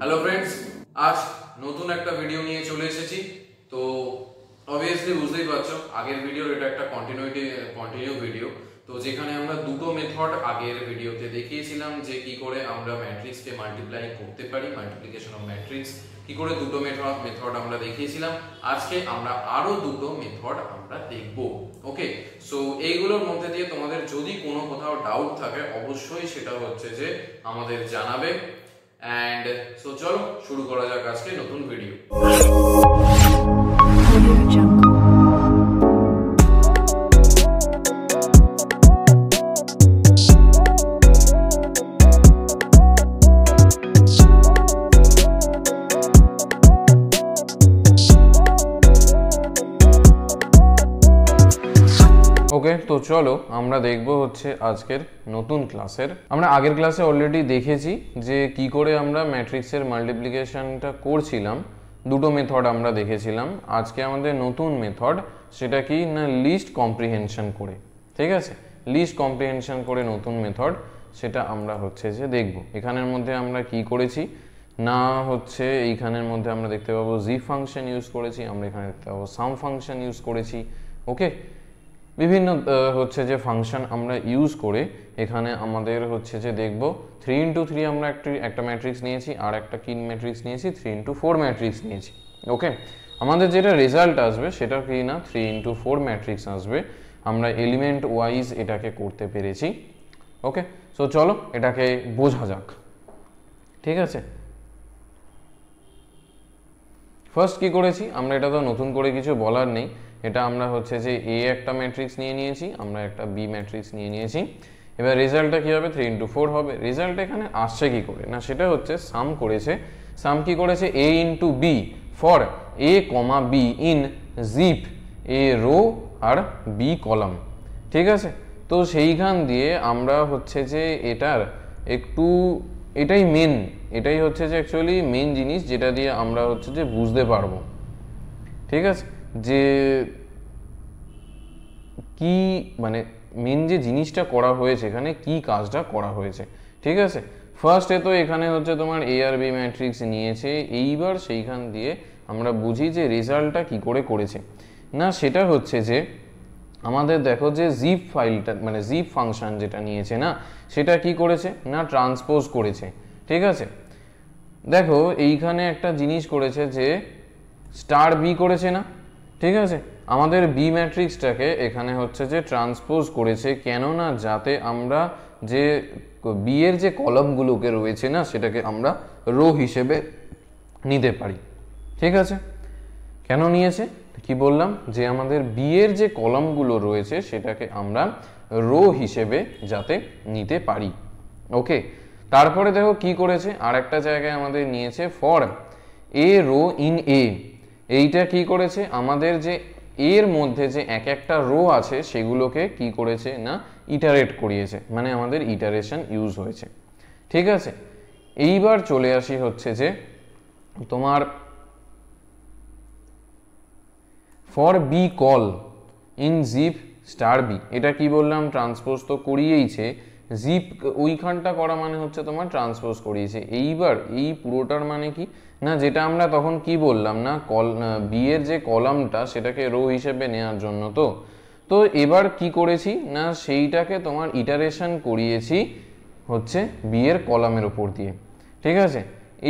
Hello friends, আজ নতুন একটা ভিডিও নিয়ে চলে এসেছি। তো অবভিয়াসলি বুঝতেই পারছো আগের ভিডিওর এটা একটা কন্টিনিউ ভিডিও। তো যেখানে আমরা দুটো মেথড আগের ভিডিওতে দেখিয়েছিলাম যে কি করে আমরা ম্যাট্রিক্সকে মাল্টিপ্লাই করতে পারি, মাল্টিপ্লিকেশন অফ ম্যাট্রিক্স কি করে, দুটো মেথড আমরা দেখিয়েছিলাম। আজকে আমরা আরো দুটো মেথড আমরা দেখব। ওকে, সো এইগুলোর মধ্যে দিয়ে তোমাদের যদি কোনো কোথাও ডাউট থাকে অবশ্যই সেটা হচ্ছে যে আমাদের জানাবে। এন্ড সো চলো শুরু করা যাক আজকে নতুন ভিডিও। ওকে, তো চলো আমরা দেখব হচ্ছে আজকের নতুন ক্লাসের। আমরা আগের ক্লাসে অলরেডি দেখেছি যে কি করে আমরা ম্যাট্রিক্সের মাল্টিপ্লিকেশনটা করছিলাম, দুটো মেথড আমরা দেখেছিলাম। আজকে আমাদের নতুন মেথড, সেটা কি না লিস্ট কম্প্রিহেনশন করে। ঠিক আছে, লিস্ট কম্প্রিহেনশন করে নতুন মেথড, সেটা আমরা হচ্ছে যে দেখব। এখানের মধ্যে আমরা কি করেছি না হচ্ছে এইখানের মধ্যে আমরা দেখতে পাবো জি ফাংশন ইউজ করেছি, আমরা এখানে দেখতে পাবো সাম ফাংশন ইউজ করেছি। ওকে, বিভিন্ন হচ্ছে যে ফাংশন আমরা ইউজ করে এখানে আমাদের হচ্ছে যে দেখব 3x3 আমরা একটা ম্যাট্রিক্স নিয়েছি, আর একটা কি ম্যাট্রিক্স নিয়েছি 3x4 ম্যাট্রিক্স নিয়েছি। ওকে, আমাদের যেটা রেজাল্ট আসবে সেটা কি না 3x4 ম্যাট্রিক্স আসবে। আমরা এলিমেন্ট ওয়াইজ এটাকে করতে পেরেছি। ওকে, সো চলো এটাকে বোঝা যাক। ঠিক আছে, ফার্স্ট কি করেছি আমরা, এটা তো নতুন করে কিছু বলার নেই। এটা আমরা হচ্ছে যে এ একটা ম্যাট্রিক্স নিয়ে নিয়েছি, আমরা একটা বি ম্যাট্রিক্স নিয়ে নিয়েছি। এবার রেজাল্টটা কি হবে 3x4 হবে। রেজাল্ট এখানে আসছে কি করে না, সেটা হচ্ছে সাম করেছে। সাম কি করেছে A into B for A comma B in zip A row আর বি কলাম। ঠিক আছে, তো সেইখান দিয়ে আমরা হচ্ছে যে এটার একটু এটাই হচ্ছে যে অ্যাকচুয়ালি মেন জিনিস, যেটা দিয়ে আমরা হচ্ছে যে বুঝতে পারবো। ঠিক আছে, যে কি মানে মেন যে জিনিসটা করা হয়েছে এখানে, কি কাজটা করা হয়েছে। ঠিক আছে, ফার্স্টে তো এখানে হচ্ছে তোমার এ আর বি ম্যাট্রিক্স নিয়েছে। এইবার সেইখান দিয়ে আমরা বুঝি যে রেজাল্টটা কি করে করেছে না, সেটা হচ্ছে যে আমাদের দেখো যে জিপ ফাইলটা মানে জিপ ফাংশন যেটা নিয়েছে না, সেটা কি করেছে না ট্রান্সপোজ করেছে। ঠিক আছে, দেখো এইখানে একটা জিনিস করেছে যে স্টার বি করেছে না। ঠিক আছে, আমাদের বি ম্যাট্রিক্সটাকে এখানে হচ্ছে যে ট্রান্সপোজ করেছে, কেননা যাতে আমরা যে বি এর যে কলামগুলোকে রয়েছে না সেটাকে আমরা রো হিসেবে নিতে পারি। ঠিক আছে, কেন নিয়েছে কি বললাম, যে আমাদের বি এর যে কলামগুলো রয়েছে সেটাকে আমরা রো হিসেবে যাতে নিতে পারি। ওকে, তারপরে দেখো কি করেছে, আর একটা জায়গায় আমাদের নিয়েছে for a row in a. এইটা কি করেছে, আমাদের যে এর মধ্যে যে এক একটা রো আছে সেগুলোকে কি করেছে না ইটারেট করিয়েছে, মানে আমাদের ইটারেশন ইউজ হয়েছে। ঠিক আছে, এইবার চলে আসি হচ্ছে যে তোমার for B call in zip star B. এটা কি বললাম, ট্রান্সপোজ তো করিয়েইছে, জিপ ওইখানটা করা মানে হচ্ছে তোমার ট্রান্সপোজ করিয়েছে। এইবার এই পুরোটার মানে কি না, যেটা আমরা তখন কি বললাম না বি এর যে কলামটা সেটাকে রো হিসেবে নেওয়ার জন্য। তো এবার কি করেছি না সেইটাকে তোমার ইটারেশন করিয়েছি হচ্ছে বি এর কলামের উপর দিয়ে। ঠিক আছে,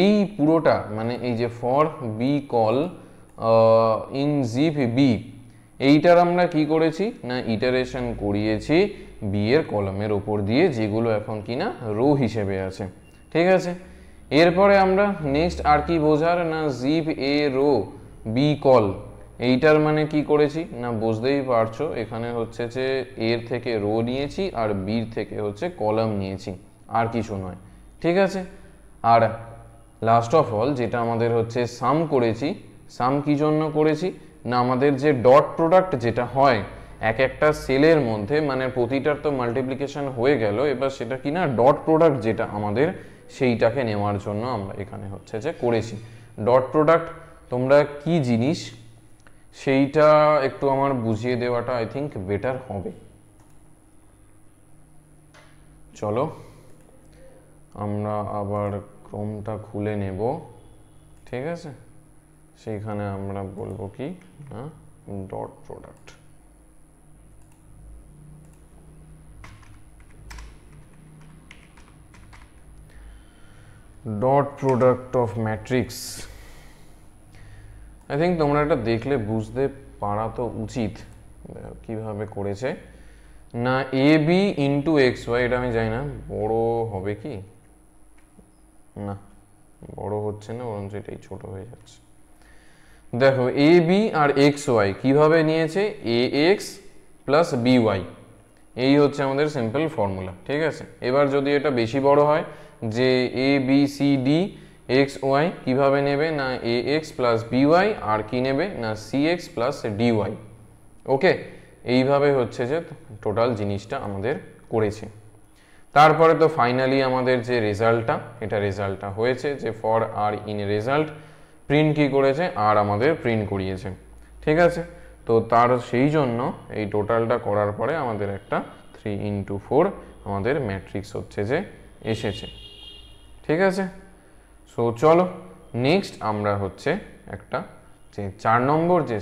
এই পুরোটা মানে এই যে for B call in zip B, এইটার আমরা কি করেছি না ইটারেশন করিয়েছি বি এর কলামের ওপর দিয়ে, যেগুলো এখন কিনা রো হিসেবে আছে। ঠিক আছে, এরপরে আমরা নেক্সট আর কি বোঝার না zip A rho be call, এইটার মানে কি করেছি না বুঝতেই পারছো, এখানে হচ্ছে যে এর থেকে রো নিয়েছি আর বির থেকে হচ্ছে কলাম নিয়েছি, আর কিছু নয়। ঠিক আছে, আর লাস্ট অফ অল যেটা আমাদের হচ্ছে সাম করেছি, সাম কি জন্য করেছি না আমাদের যে ডট প্রোডাক্ট যেটা হয় এক একটা সেলের মধ্যে, মানে প্রতিটার তো মাল্টিপ্লিকেশন হয়ে গেল, এবার সেটা কি না ডট প্রোডাক্ট যেটা আমাদের সেইটাকে নেওয়ার জন্য আমরা এখানে হচ্ছে যে করেছি। ডট প্রোডাক্ট তোমরা কি জিনিস সেইটা একটু আমার বুঝিয়ে দেওয়াটা আই থিঙ্ক বেটার হবে। চলো আমরা আবার ক্রোমটা খুলে নেব, ঠিক আছে, সেইখানে আমরা বলবো কি না dot product. Dot product of matrix. I think তোমরা এটা দেখলে বুঝতে পারা তো উচিত কিভাবে করেছে না। A B into x Y, এটা আমি জানি না বড় হবে কি না, বড় হচ্ছে না, বরঞ্চ এটাই ছোট হয়ে যাচ্ছে। দেখো A B R x Y কিভাবে নিয়েছে, এ এক্স প্লাস বি ওয়াই, এই হচ্ছে আমাদের সিম্পল ফর্মুলা, ঠিক আছে। এবার যদি এটা বেশি বড় হয়, যে A B C D X Y কীভাবে নেবে না A X plus B Y, আর কি নেবে না C X plus D Y. Okay, এইভাবে হচ্ছে যে টোটাল জিনিসটা আমাদের করেছে। তারপরে তো ফাইনালি আমাদের যে রেজাল্টটা, এটা রেজাল্টটা হয়েছে যে for R in result print কি করেছে, আর আমাদের প্রিন্ট করিয়েছে, ঠিক আছে। তো তার সেই জন্য এই টোটালটা করার পরে আমাদের একটা 3x4 আমাদের ম্যাট্রিক্স হচ্ছে যে এসেছে, ঠিক আছে। সো চলো নেক্সট আমরা হচ্ছে একটা যে 4 নম্বর যে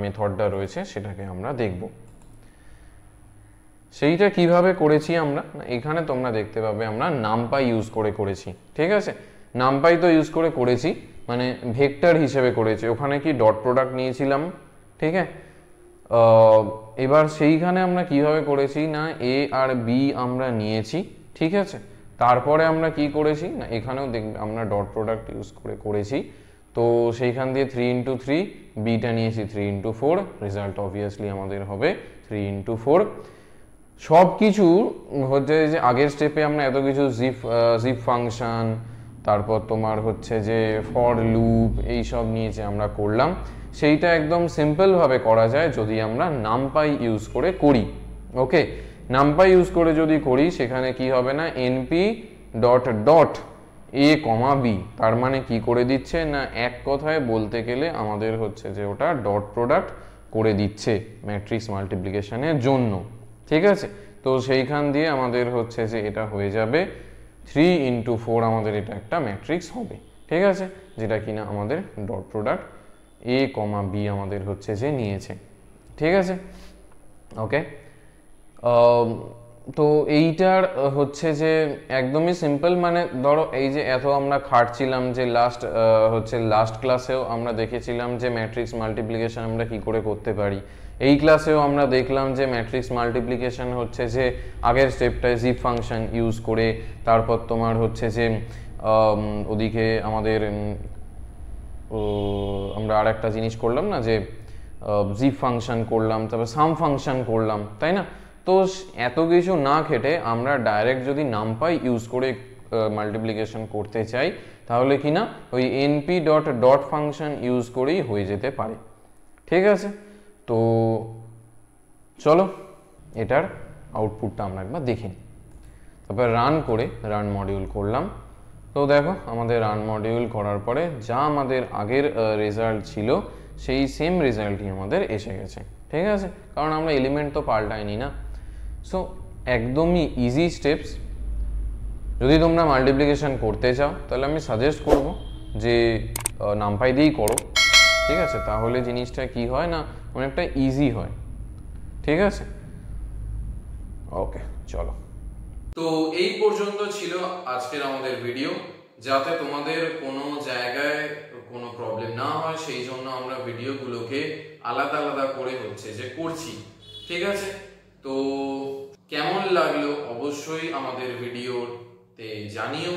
মেথডটা রয়েছে সেটাকে আমরা দেখব। সেইটা কিভাবে করেছি আমরা, এখানে তোমরা দেখতে পাবে আমরা নামপাই ইউজ করে করেছি, ঠিক আছে। নামপাই তো ইউজ করে করেছি, মানে ভেক্টর হিসেবে করেছি, ওখানে কি ডট প্রোডাক্ট নিয়েছিলাম, ঠিক আছে। এবার সেইখানে আমরা কিভাবে করেছি না এ আর বি আমরা নিয়েছি, ঠিক আছে। তারপরে আমরা কি করেছি না এখানেও দেখবে আমরা ডট প্রোডাক্ট ইউজ করে করেছি। তো সেইখান দিয়ে 3x3, বিটা নিয়েছি 3x4, রেজাল্ট অবভিয়াসলি আমাদের হবে 3x4। সব কিছু হচ্ছে যে আগের স্টেপে আমরা এত কিছু জিপ ফাংশন, তারপর তোমার হচ্ছে যে ফর লুপ, এইসব নিয়ে যে আমরা করলাম, সেইটা একদম সিম্পলভাবে করা যায় যদি আমরা নামপাই ইউজ করে করি। ওকে, নামপাই ইউজ করে যদি করি সেখানে কি হবে না NP dot dot A comma B, তার মানে কি করে দিচ্ছে না এক কথায় বলতে গেলে আমাদের হচ্ছে যে ওটা ডট প্রোডাক্ট করে দিচ্ছে ম্যাট্রিক্স মাল্টিপ্লিকেশনের জন্য, ঠিক আছে। তো সেইখান দিয়ে আমাদের হচ্ছে যে এটা হয়ে যাবে 3x4, আমাদের এটা একটা ম্যাট্রিক্স হবে, ঠিক আছে, যেটা কিনা আমাদের ডট প্রোডাক্ট এ কমা বি আমাদের হচ্ছে যে নিয়েছে, ঠিক আছে। ওকে, তো এইটার হচ্ছে যে একদমই সিম্পল, মানে ধরো এই যে এত আমরা খাটছিলাম যে লাস্ট ক্লাসেও আমরা দেখেছিলাম যে ম্যাট্রিক্স মাল্টিপ্লিকেশন আমরা কি করে করতে পারি। এই ক্লাসেও আমরা দেখলাম যে ম্যাট্রিক্স মাল্টিপ্লিকেশন হচ্ছে যে আগের স্টেপটায় জিপ ফাংশন ইউজ করে, তারপর তোমার হচ্ছে যে ওদিকে আমাদের আমরা আর একটা জিনিস করলাম না যে জিপ ফাংশন করলাম, তারপর সাম ফাংশন করলাম, তাই না। তো এত কিছু না খেটে আমরা ডাইরেক্ট যদি নামপাই ইউজ করে মাল্টিপ্লিকেশন করতে চাই তাহলে কি না ওই NP dot dot function use করেই হয়ে যেতে পারে, ঠিক আছে। তো চলো এটার আউটপুটটা আমরা একবার দেখি। তারপর রান করে রান মডিউল করলাম। তো দেখো আমাদের রান মডিউল করার পরে যা আমাদের আগের রেজাল্ট ছিল সেই সেম রেজাল্টই আমাদের এসে গেছে, ঠিক আছে, কারণ আমরা এলিমেন্ট তো পাল্টাইনি না। সো একদমই ইজি স্টেপস। যদি তোমরা মাল্টিপ্লিকেশন করতে চাও তাহলে আমি সাজেস্ট করব যে নামপাই দিয়েই করো, ঠিক আছে, তাহলে জিনিসটা কি হয় না অনেকটা ইজি হয়, ঠিক আছে। ওকে চলো, তো এই পর্যন্ত ছিল আজকের আমাদের ভিডিও। যাতে তোমাদের কোনো জায়গায় কোনো প্রবলেম না হয় সেই জন্য আমরা ভিডিওগুলোকে আলাদা আলাদা করে হচ্ছে যে করছি, ঠিক আছে। তো কেমন লাগলো অবশ্যই আমাদের ভিডিওতে জানিও।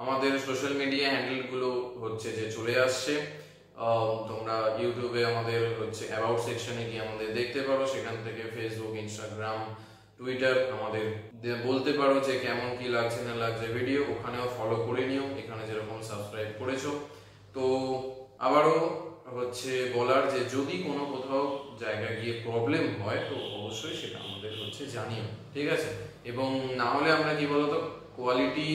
আমাদের সোশ্যাল মিডিয়া হ্যান্ডেলগুলো হচ্ছে যে চলে আসছে, তোমরা ইউটিউবে আমাদের হচ্ছে অ্যাবাউট সেকশনে গিয়ে আমাদের দেখতে পারো, সেখান থেকে ফেসবুক, ইনস্টাগ্রাম, টুইটার আমাদের বলতে পারো যে কেমন কি লাগছে না লাগছে ভিডিও, ওখানেও ফলো করে নিও এখানে যেরকম সাবস্ক্রাইব করেছো। তো আবারও হচ্ছে বলার যে যদি কোনো কোথাও জায়গায় গিয়ে প্রবলেম হয় তো অবশ্যই সেটা আমাদের হচ্ছে জানিও, ঠিক আছে। এবং না হলে আমরা কি বলতো কোয়ালিটি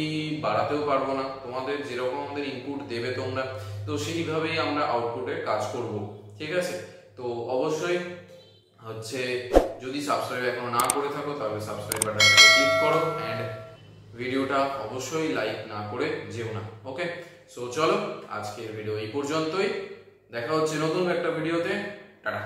বাড়াতেও পারবো না, তোমাদের যেরকম আমাদের ইনপুট দেবে তোমরা, তো সেইভাবেই আমরা আউটপুটে কাজ করব, ঠিক আছে। তো অবশ্যই হচ্ছে যদি সাবস্ক্রাইব এখনো না করে থাকো তাহলে সাবস্ক্রাইব বাটনটাকে ক্লিক করো, এন্ড ভিডিওটা অবশ্যই লাইক না করে যেও না। ওকে, সো চলো আজকের ভিডিও এই পর্যন্তই, দেখা হচ্ছে নতুন একটা ভিডিওতে। টাটা।